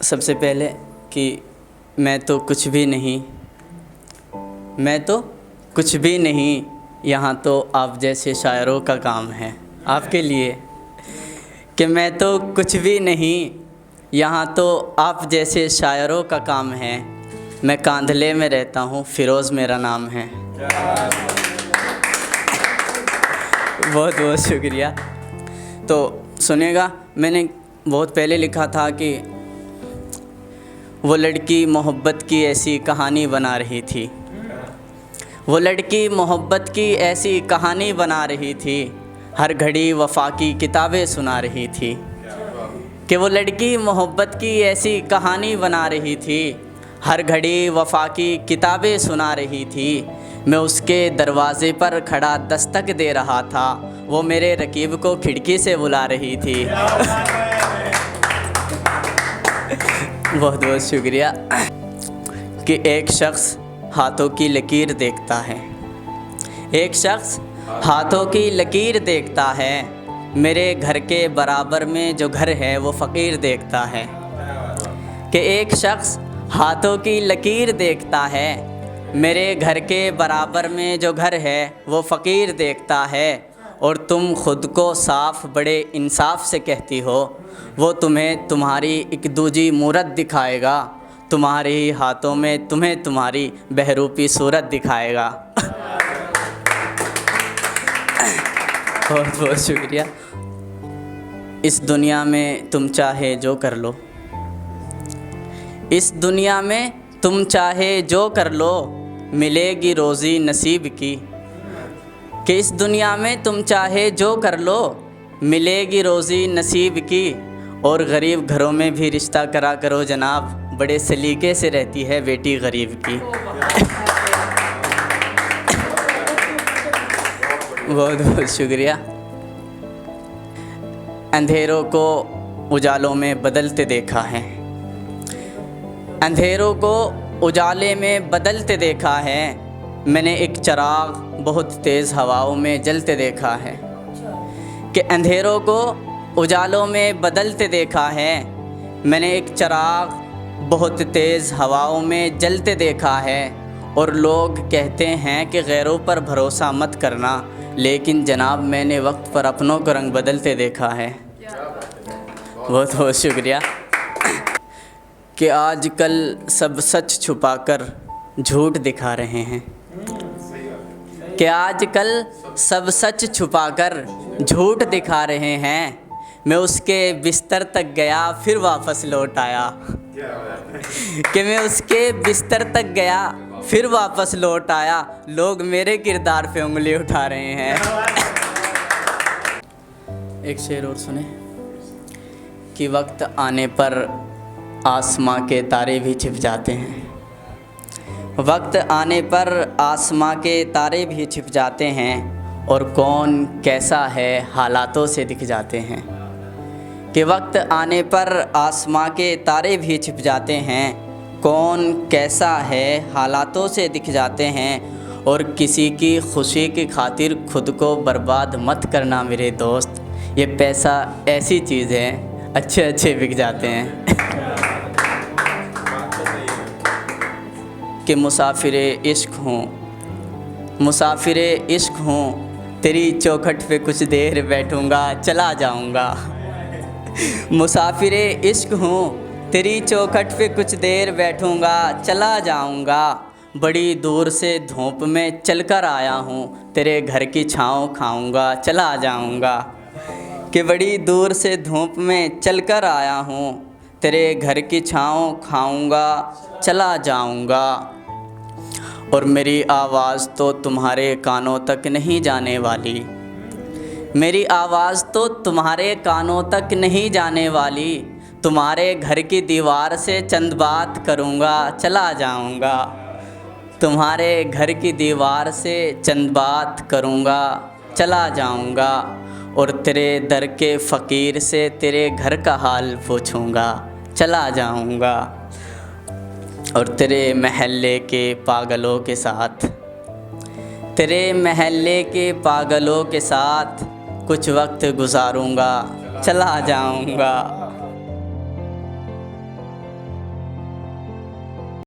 सबसे पहले कि मैं तो कुछ भी नहीं, मैं तो कुछ भी नहीं, यहाँ तो आप जैसे शायरों का काम है। आपके लिए कि मैं तो कुछ भी नहीं, यहाँ तो आप जैसे शायरों का काम है। मैं कांधले में रहता हूँ, फ़िरोज़ मेरा नाम है। बहुत बहुत शुक्रिया। तो सुनिएगा, मैंने बहुत पहले लिखा था कि वो लड़की मोहब्बत की ऐसी कहानी बना रही थी, वो लड़की मोहब्बत की ऐसी कहानी बना रही थी, हर घड़ी वफ़ा की किताबें सुना रही थी। कि वो लड़की मोहब्बत की ऐसी कहानी बना रही थी, हर घड़ी वफ़ा की किताबें सुना रही थी। मैं उसके दरवाज़े पर खड़ा दस्तक दे रहा था, वो मेरे रकीब को खिड़की से बुला रही थी। बहुत बहुत शुक्रिया। कि एक शख्स हाथों की लकीर देखता है, एक शख्स हाथों की लकीर देखता है, मेरे घर के बराबर में जो घर है वो फ़कीर देखता है। कि एक शख्स हाथों की लकीर देखता है, मेरे घर के बराबर में जो घर है वो फ़कीर देखता है। और तुम ख़ुद को साफ़ बड़े इंसाफ से कहती हो, वो तुम्हें तुम्हारी एक दूजी मूरत दिखाएगा, तुम्हारे ही हाथों में तुम्हें तुम्हारी बहरूपी सूरत दिखाएगा। बहुत बहुत शुक्रिया। इस दुनिया में तुम चाहे जो कर लो, इस दुनिया में तुम चाहे जो कर लो, मिलेगी रोज़ी नसीब की। कि इस दुनिया में तुम चाहे जो कर लो, मिलेगी रोज़ी नसीब की। और गरीब घरों में भी रिश्ता करा करो जनाब, बड़े सलीके से रहती है बेटी गरीब की। बहुत बहुत शुक्रिया। अंधेरों को उजालों में बदलते देखा है, अंधेरों को उजाले में बदलते देखा है, मैंने एक चिराग बहुत तेज़ हवाओं में जलते देखा है। कि अंधेरों को उजालों में बदलते देखा है, मैंने एक चिराग बहुत तेज़ हवाओं में जलते देखा है। और लोग कहते हैं कि गैरों पर भरोसा मत करना, लेकिन जनाब मैंने वक्त पर अपनों को रंग बदलते देखा है। बहुत बहुत शुक्रिया। कि आजकल सब सच छुपाकर झूठ दिखा रहे हैं, कि आजकल सब सच छुपाकर झूठ दिखा रहे हैं। मैं उसके बिस्तर तक गया फिर वापस लौट आया, कि मैं उसके बिस्तर तक गया फिर वापस लौट आया, लोग मेरे किरदार पे उंगली उठा रहे हैं। एक शेर और सुने। कि वक्त आने पर आसमां के तारे भी छिप जाते हैं, वक्त आने पर आसमां के तारे भी छिप जाते हैं, और कौन कैसा है हालातों से दिख जाते हैं। कि वक्त आने पर आसमां के तारे भी छिप जाते हैं, कौन कैसा है हालातों से दिख जाते हैं। और किसी की खुशी की खातिर खुद को बर्बाद मत करना मेरे दोस्त, ये पैसा ऐसी चीज़ है अच्छे अच्छे बिक जाते हैं। कि मुसाफिरे इश्क हूँ, मुसाफिरे इश्क हूँ, तेरी चौखट पे कुछ देर बैठूँगा चला जाऊँगा। मुसाफिरे इश्क हूँ, तेरी चौखट पे कुछ देर बैठूँगा चला जाऊँगा। बड़ी दूर से धूप में चलकर आया हूँ, तेरे घर की छाँव खाऊँगा चला जाऊँगा। कि बड़ी दूर से धूप में चलकर आया हूँ, तेरे घर की छाँव खाऊँगा चला जाऊँगा। और मेरी आवाज़ तो तुम्हारे कानों तक नहीं जाने वाली, मेरी आवाज़ तो तुम्हारे कानों तक नहीं जाने वाली, तुम्हारे घर की दीवार से चंद बात करूँगा चला जाऊँगा। तुम्हारे घर की दीवार से चंद बात करूँगा चला जाऊँगा। और तेरे दर के फ़कीर से तेरे घर का हाल पूछूँगा चला जाऊँगा। और तेरे महल्ले के पागलों के साथ, तेरे महल्ले के पागलों के साथ कुछ वक्त गुजारूँगा चला जाऊँगा।